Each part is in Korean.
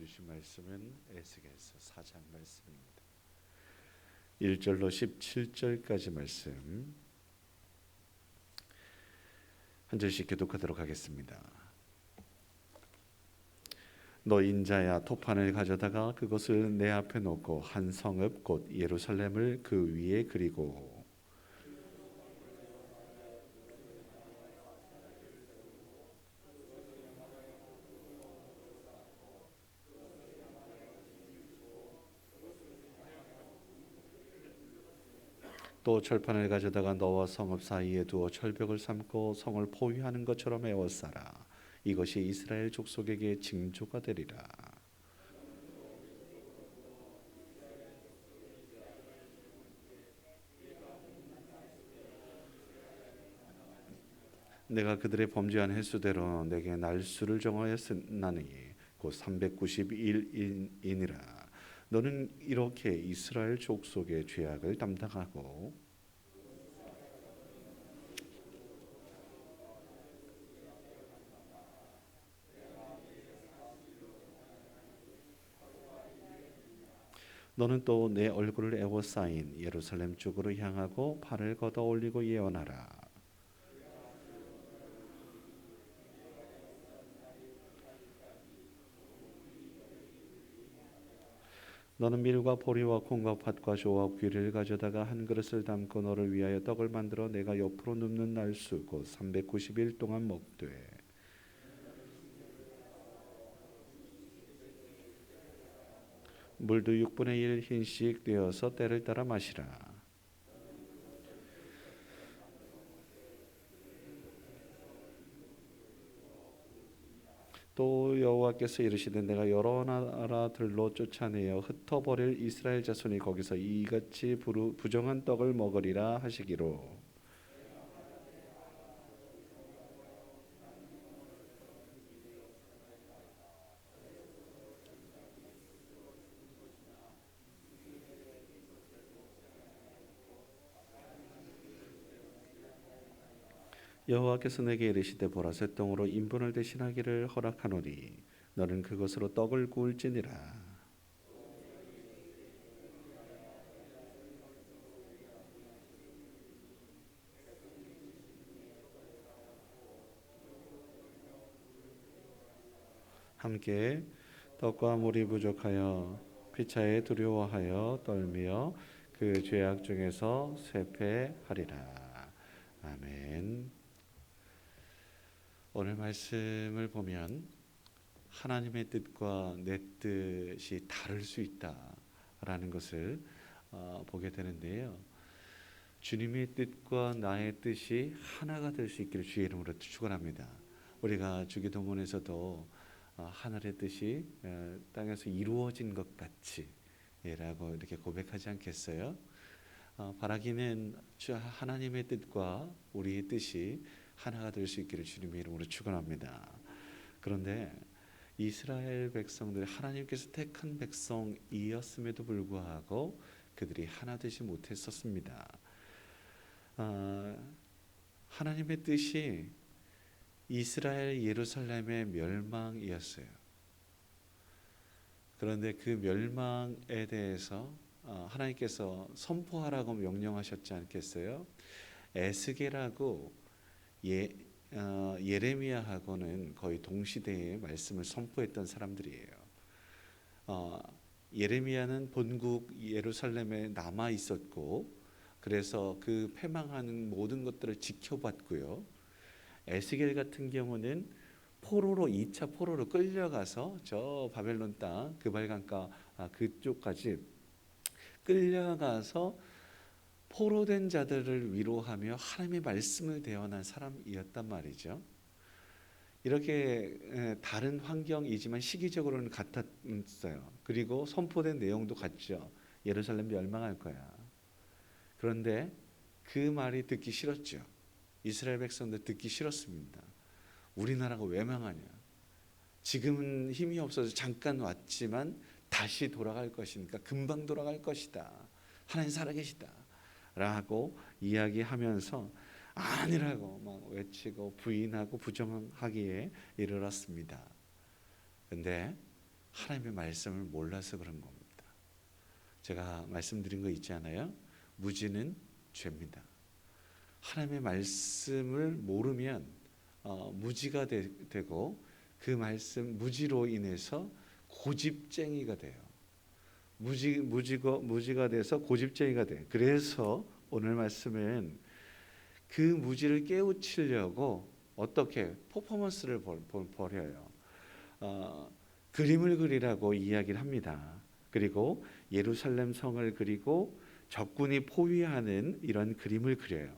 주신 말씀은 에스겔서 4장 말씀입니다. 1절로 17절까지 말씀 한 절씩 교독하도록 하겠습니다. 너 인자야, 토판을 가져다가 그것을 내 앞에 놓고 한 성읍 곧 예루살렘을 그 위에 그리고 또 철판을 가져다가 너와 성읍 사이에 두어 철벽을 삼고 성을 포위하는 것처럼 에워싸라. 이것이 이스라엘 족속에게 징조가 되리라. 내가 그들의 범죄한 횟수대로 내게 날수를 정하였으나니 곧 391인이라. 너는 이렇게 이스라엘 족속의 죄악을 담당하고 너는 또 내 얼굴을 에워싸인 예루살렘 쪽으로 향하고 팔을 걷어 올리고 예언하라. 너는 밀과 보리와 콩과 팥과 조와 귀를 가져다가 한 그릇을 담고 너를 위하여 떡을 만들어 내가 옆으로 눕는 날수 곧 390일 동안 먹되 물도 6분의 1 흰씩 되어서 때를 따라 마시라. 또 여호와께서 이르시되 내가 여러 나라들로 쫓아내어 흩어버릴 이스라엘 자손이 거기서 이같이 부정한 떡을 먹으리라 하시기로 여호와께서 내게 이르시되 보라 쇠똥으로 인분을 대신하기를 허락하노니 너는 그것으로 떡을 구울지니라. 함께 떡과 물이 부족하여 피차에 두려워하여 떨며 그 죄악 중에서 쇠퇴하리라. 아멘. 오늘 말씀을 보면 하나님의 뜻과 내 뜻이 다를 수 있다라는 것을 보게 되는데요. 주님의 뜻과 나의 뜻이 하나가 될 수 있기를 주의 이름으로 축원합니다. 우리가 주기도문에서도 하늘의 뜻이 땅에서 이루어진 것 같이 라고 이렇게 고백하지 않겠어요? 바라기는 하나님의 뜻과 우리의 뜻이 하나가 될 수 있기를 주님의 이름으로 축원합니다. 그런데 이스라엘 백성들이 하나님께서 택한 백성이었음에도 불구하고 그들이 하나 되지 못했었습니다. 하나님의 뜻이 이스라엘 예루살렘의 멸망이었어요. 그런데 그 멸망에 대해서 하나님께서 선포하라고 명령하셨지 않겠어요? 에스겔하고 예레미야하고는 거의 동시대에 말씀을 선포했던 사람들이에요. 예레미야는 본국 예루살렘에 남아 있었고 그래서 그 패망하는 모든 것들을 지켜봤고요. 에스겔 같은 경우는 포로로 2차 포로로 끌려가서 저 바벨론 땅 그발강가 그쪽까지 끌려가서 포로된 자들을 위로하며 하나님의 말씀을 대언한 사람이었단 말이죠. 이렇게 다른 환경이지만 시기적으로는 같았어요. 그리고 선포된 내용도 같죠. 예루살렘 멸망할 거야. 그런데 그 말이 듣기 싫었죠. 이스라엘 백성들 듣기 싫었습니다. 우리나라가 왜 망하냐? 지금은 힘이 없어서 잠깐 왔지만 다시 돌아갈 것이니까 금방 돌아갈 것이다. 하나님 살아계시다. 라고 이야기하면서 아니라고 막 외치고 부인하고 부정하기에 이르렀습니다. 근데 하나님의 말씀을 몰라서 그런 겁니다. 제가 말씀드린 거 있지 않아요? 무지는 죄입니다. 하나님의 말씀을 모르면 무지가 되고 그 말씀 무지로 인해서 고집쟁이가 돼요. 무지가 돼서 고집쟁이가 돼. 그래서 오늘 말씀은 그 무지를 깨우치려고 어떻게 퍼포먼스를 벌여요. 그림을 그리라고 이야기를 합니다. 그리고 예루살렘 성을 그리고 적군이 포위하는 이런 그림을 그려요.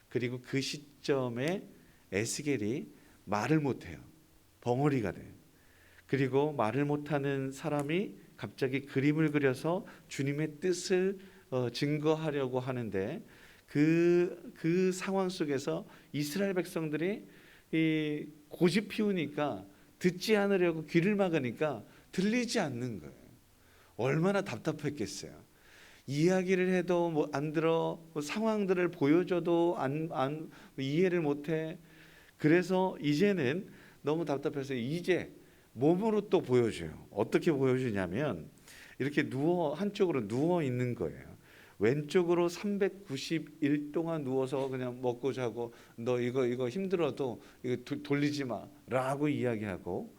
그리고 그 시점에 에스겔이 말을 못해요. 벙어리가 돼요. 그리고 말을 못하는 사람이 갑자기 그림을 그려서 주님의 뜻을 증거하려고 하는데 그 상황 속에서 이스라엘 백성들이 이 고집 피우니까 듣지 않으려고 귀를 막으니까 들리지 않는 거예요. 얼마나 답답했겠어요. 이야기를 해도 뭐 안 들어, 상황들을 보여줘도 안 이해를 못해. 그래서 이제는 너무 답답해서 이제 몸으로 또 보여줘요. 어떻게 보여주냐면 이렇게 한쪽으로 누워 있는 거예요. 왼쪽으로 390일 동안 누워서 그냥 먹고 자고 너 이거 힘들어도 이거 돌리지 마라고 이야기하고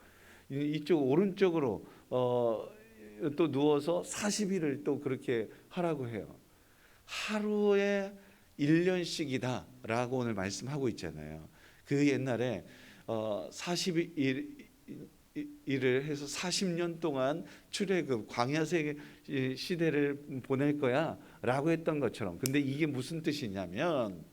이쪽 오른쪽으로 또 누워서 40일을 또 그렇게 하라고 해요. 하루에 1년씩이다라고 오늘 말씀하고 있잖아요. 그 옛날에 40일을 해서 40년 동안 출애굽 광야 시대를 보낼 거야 라고 했던 것처럼. 근데 이게 무슨 뜻이냐면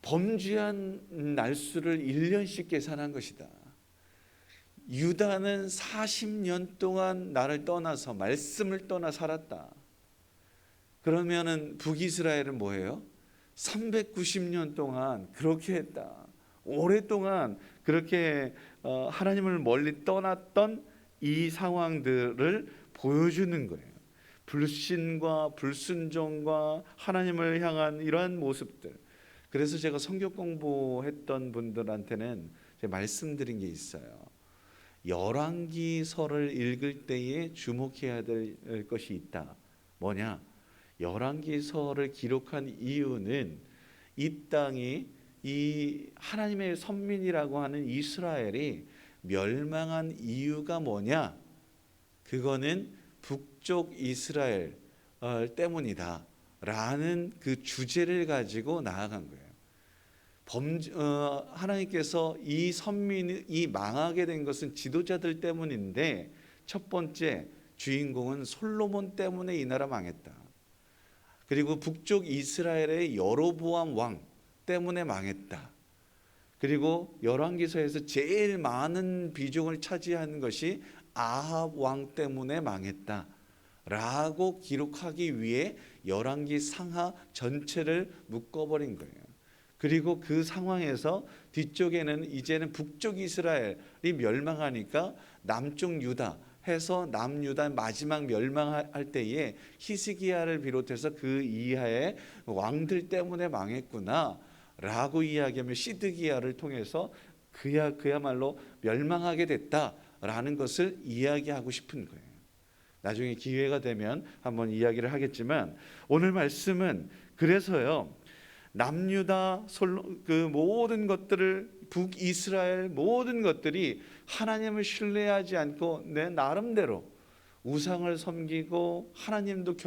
범죄한 날수를 1년씩 계산한 것이다. 유다는 40년 동안 나를 떠나서 말씀을 떠나 살았다. 그러면은 북이스라엘은 뭐예요? 390년 동안 그렇게 했다. 오랫동안 그렇게 하나님을 멀리 떠났던 이 상황들을 보여주는 거예요. 불신과 불순종과 하나님을 향한 이러한 모습들. 그래서 제가 성경 공부했던 분들한테는 제가 말씀드린 게 있어요. 열왕기서를 읽을 때에 주목해야 될 것이 있다. 뭐냐? 열왕기서를 기록한 이유는 이 땅이 이 하나님의 선민이라고 하는 이스라엘이 멸망한 이유가 뭐냐? 그거는 북쪽 이스라엘 때문이다 라는 그 주제를 가지고 나아간 거예요. 하나님께서 이 선민이 망하게 된 것은 지도자들 때문인데 첫 번째 주인공은 솔로몬 때문에 이 나라 망했다. 그리고 북쪽 이스라엘의 여로보암 왕 때문에 망했다. 그리고 열왕기서에서 제일 많은 비중을 차지하는 것이 아합 왕 때문에 망했다 라고 기록하기 위해 열왕기 상하 전체를 묶어버린 거예요. 그리고 그 상황에서 뒤쪽에는 이제는 북쪽 이스라엘이 멸망하니까 남쪽 유다 해서 남유다 마지막 멸망할 때에 히스기야를 비롯해서 그 이하의 왕들 때문에 망했구나 라고 이야기하며 시드기야를 통해서 그야말로 멸망하게 됐다라는 것을 이야기하고 싶은 거예요. 나중에 기회가 되면 한번 이야기를 하겠지만 오늘 말씀은 그래서요. 남유다 그 모든 것들을 북이스라엘 모든 것들이 하나님을 신뢰하지 않고 내 나름대로 우상을 섬기고 하나님도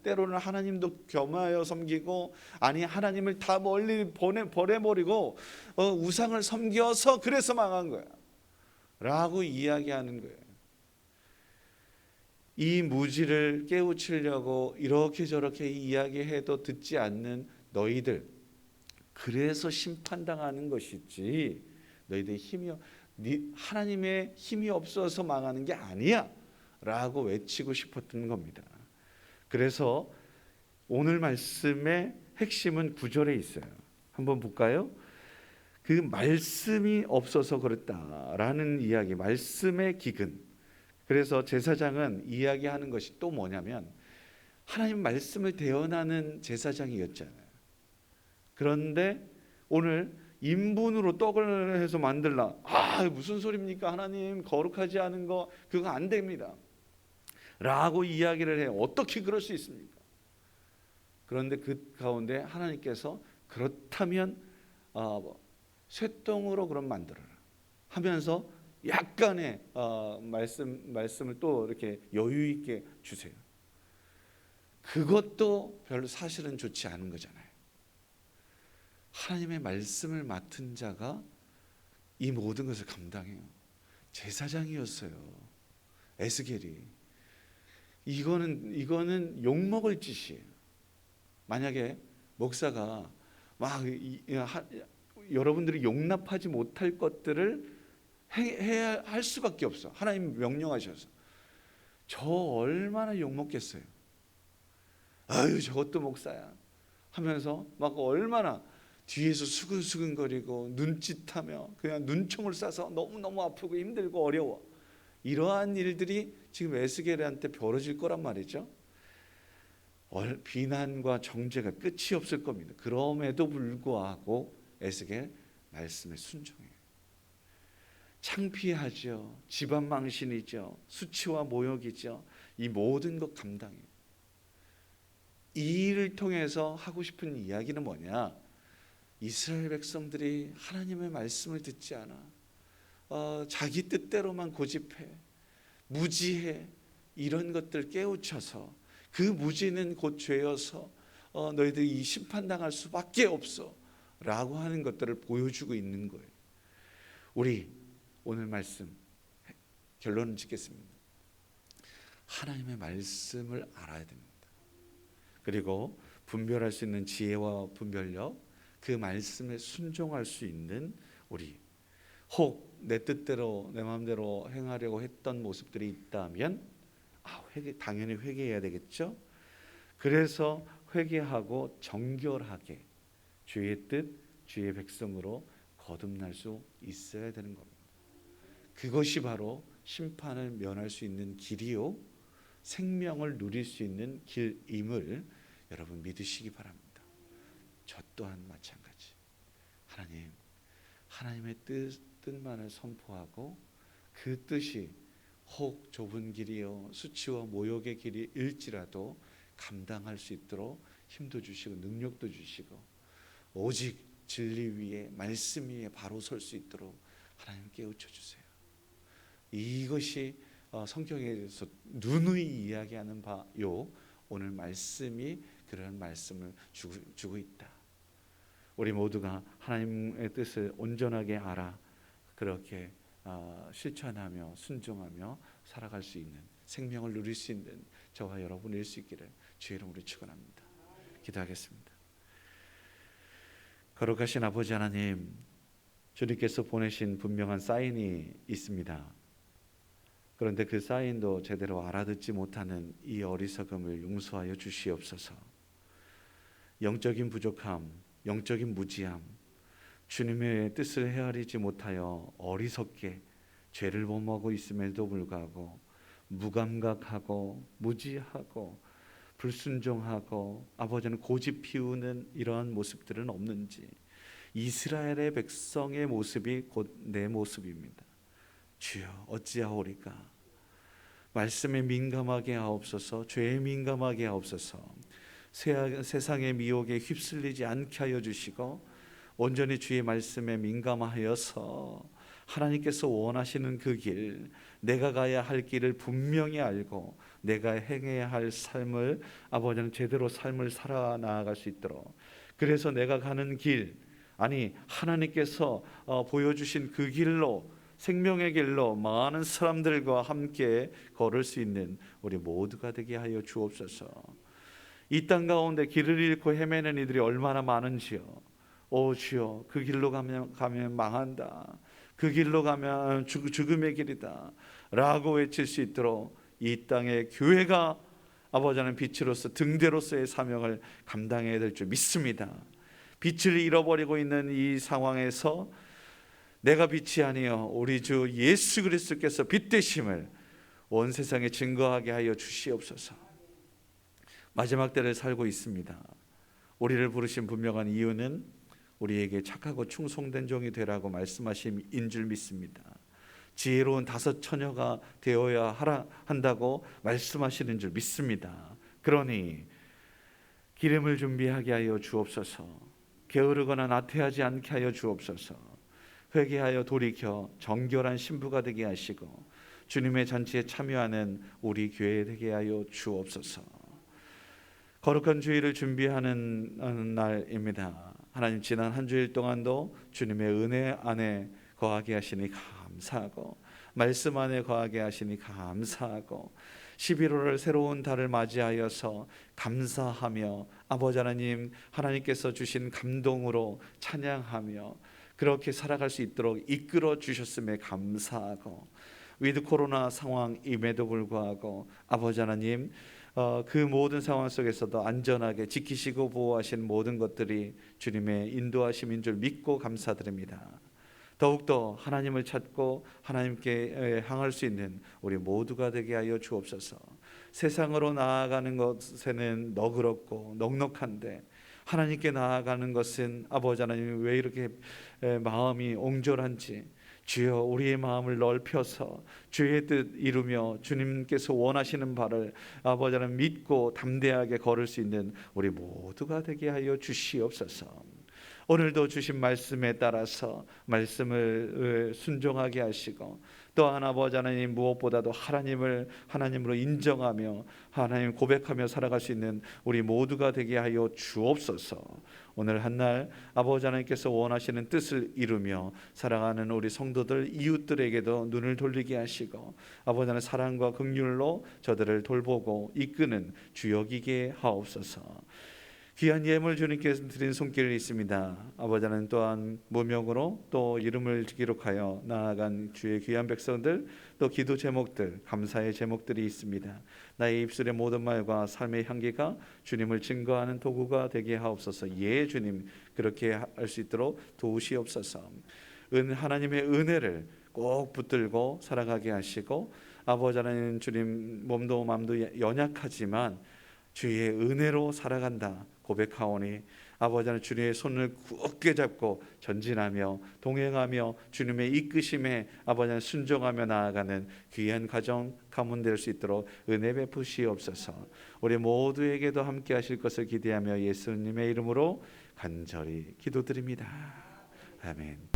때로는 하나님도 겸하여 섬기고 아니 하나님을 다 멀리 보내버리고 우상을 섬겨서 그래서 망한 거야 라고 이야기하는 거예요. 이 무지를 깨우치려고 이렇게 저렇게 이야기해도 듣지 않는 너희들 그래서 심판당하는 것이지 너희들 하나님의 힘이 없어서 망하는 게 아니야 라고 외치고 싶었던 겁니다. 그래서 오늘 말씀의 핵심은 9절에 있어요. 한번 볼까요? 그 말씀이 없어서 그렇다라는 이야기, 말씀의 기근. 그래서 제사장은 이야기하는 것이 또 뭐냐면 하나님 말씀을 대언하는 제사장이었잖아요. 그런데 오늘 인분으로 떡을 해서 만들라. 무슨 소리입니까? 하나님 거룩하지 않은 거 그거 안 됩니다 라고 이야기를 해요. 어떻게 그럴 수 있습니까? 그런데 그 가운데 하나님께서 그렇다면 쇠똥으로 그럼 만들어라 하면서 약간의 말씀을 또 이렇게 여유 있게 주세요. 그것도 별로 사실은 좋지 않은 거잖아요. 하나님의 말씀을 맡은 자가 이 모든 것을 감당해요. 제사장이었어요, 에스겔이. 이거는 욕먹을 짓이에요. 만약에 목사가 막 여러분들이 용납하지 못할 것들을 해야 할 수밖에 없어. 하나님 명령하셔서. 저 얼마나 욕먹겠어요. 아유 저것도 목사야 하면서 막 얼마나 뒤에서 수근수근거리고 눈짓하며 그냥 눈총을 쏴서 너무너무 아프고 힘들고 어려워. 이러한 일들이 지금 에스겔한테 벌어질 거란 말이죠. 비난과 정죄가 끝이 없을 겁니다. 그럼에도 불구하고 에스겔 말씀에 순종해요. 창피하죠. 집안 망신이죠. 수치와 모욕이죠. 이 모든 것 감당해요. 이 일을 통해서 하고 싶은 이야기는 뭐냐? 이스라엘 백성들이 하나님의 말씀을 듣지 않아. 자기 뜻대로만 고집해. 무지해. 이런 것들 깨우쳐서 그 무지는 곧 죄여서 너희들이 이 심판당할 수밖에 없어 라고 하는 것들을 보여주고 있는 거예요. 우리 오늘 말씀 결론을 짓겠습니다. 하나님의 말씀을 알아야 됩니다. 그리고 분별할 수 있는 지혜와 분별력, 그 말씀에 순종할 수 있는 우리, 혹 내 뜻대로 내 마음대로 행하려고 했던 모습들이 있다면 당연히 회개해야 되겠죠. 그래서 회개하고 정결하게 주의 뜻, 주의 백성으로 거듭날 수 있어야 되는 겁니다. 그것이 바로 심판을 면할 수 있는 길이요 생명을 누릴 수 있는 길임을 여러분 믿으시기 바랍니다. 저 또한 마찬가지. 하나님의 뜻만을 선포하고 그 뜻이 혹 좁은 길이요 수치와 모욕의 길이일지라도 감당할 수 있도록 힘도 주시고 능력도 주시고 오직 진리 위에 말씀 위에 바로 설 수 있도록 하나님 깨우쳐 주세요. 이것이 성경에서 누누이 이야기하는 바요 오늘 말씀이 그런 말씀을 주고 있다. 우리 모두가 하나님의 뜻을 온전하게 알아 그렇게 실천하며 순종하며 살아갈 수 있는 생명을 누릴 수 있는 저와 여러분일 수 있기를 주의 이름으로 축원합니다. 기도하겠습니다. 거룩하신 아버지 하나님, 주님께서 보내신 분명한 사인이 있습니다. 그런데 그 사인도 제대로 알아듣지 못하는 이 어리석음을 용서하여 주시옵소서. 영적인 부족함, 영적인 무지함, 주님의 뜻을 헤아리지 못하여 어리석게 죄를 범하고 있음에도 불구하고 무감각하고 무지하고 불순종하고 아버지는 고집 피우는 이러한 모습들은 없는지, 이스라엘의 백성의 모습이 곧 내 모습입니다. 주여 어찌하오리까? 말씀에 민감하게 하옵소서. 죄에 민감하게 하옵소서. 세상의 미혹에 휩쓸리지 않게 하여 주시고 온전히 주의 말씀에 민감하여서 하나님께서 원하시는 그 길, 내가 가야 할 길을 분명히 알고 내가 행해야 할 삶을 아버지는 제대로 삶을 살아 나아갈 수 있도록, 그래서 내가 가는 길, 하나님께서 보여주신 그 길로, 생명의 길로 많은 사람들과 함께 걸을 수 있는 우리 모두가 되게 하여 주옵소서. 이 땅 가운데 길을 잃고 헤매는 이들이 얼마나 많은지요. 오 주여, 그 길로 가면 망한다, 그 길로 가면 죽음의 길이다 라고 외칠 수 있도록 이 땅의 교회가 아버지는 빛으로서 등대로서의 사명을 감당해야 될 줄 믿습니다. 빛을 잃어버리고 있는 이 상황에서 내가 빛이 아니요 우리 주 예수 그리스도께서 빛 되심을 온 세상에 증거하게 하여 주시옵소서. 마지막 때를 살고 있습니다. 우리를 부르신 분명한 이유는 우리에게 착하고 충성된 종이 되라고 말씀하심인 줄 믿습니다. 지혜로운 5 처녀가 되어야 한다고 말씀하시는 줄 믿습니다. 그러니 기름을 준비하게 하여 주옵소서. 게으르거나 나태하지 않게 하여 주옵소서. 회개하여 돌이켜 정결한 신부가 되게 하시고 주님의 잔치에 참여하는 우리 교회 되게 하여 주옵소서. 거룩한 주일을 준비하는 날입니다. 하나님, 지난 한 주일 동안도 주님의 은혜 안에 거하게 하시니 감사하고 말씀 안에 거하게 하시니 감사하고 11월을 새로운 달을 맞이하여서 감사하며 아버지 하나님, 하나님께서 주신 감동으로 찬양하며 그렇게 살아갈 수 있도록 이끌어 주셨음에 감사하고, 위드 코로나 상황임에도 불구하고 아버지 하나님, 그 모든 상황 속에서도 안전하게 지키시고 보호하신 모든 것들이 주님의 인도하심인 줄 믿고 감사드립니다. 더욱더 하나님을 찾고 하나님께 향할 수 있는 우리 모두가 되게 하여 주옵소서. 세상으로 나아가는 것에는 너그럽고 넉넉한데 하나님께 나아가는 것은 아버지 하나님, 왜 이렇게 마음이 옹졸한지 주여 우리의 마음을 넓혀서 주의 뜻 이루며 주님께서 원하시는 바를 아버지 하나님 믿고 담대하게 걸을 수 있는 우리 모두가 되게 하여 주시옵소서. 오늘도 주신 말씀에 따라서 말씀을 순종하게 하시고, 또한 아버지 하나님, 무엇보다도 하나님으로 인정하며 하나님 고백하며 살아갈 수 있는 우리 모두가 되게 하여 주옵소서. 오늘 한날 아버지 하나님께서 원하시는 뜻을 이루며 살아가는 우리 성도들, 이웃들에게도 눈을 돌리게 하시고 아버지 하나님 사랑과 긍휼로 저들을 돌보고 이끄는 주역이게 하옵소서. 귀한 예물 주님께서 드린 손길이 있습니다. 아버지 하나님, 또한 무명으로 또 이름을 기록하여 나아간 주의 귀한 백성들, 또 기도 제목들, 감사의 제목들이 있습니다. 나의 입술의 모든 말과 삶의 향기가 주님을 증거하는 도구가 되게 하옵소서. 예 주님, 그렇게 할 수 있도록 도우시옵소서. 하나님의 은혜를 꼭 붙들고 살아가게 하시고, 아버지 하나님, 주님 몸도 마음도 연약하지만 주의 은혜로 살아간다 고백하오니 아버지 하나님, 주님의 손을 굳게 잡고 전진하며 동행하며 주님의 이끄심에 아버지 하나님 순종하며 나아가는 귀한 가정 가문 될 수 있도록 은혜 베푸시옵소서. 우리 모두에게도 함께 하실 것을 기대하며 예수님의 이름으로 간절히 기도드립니다. 아멘.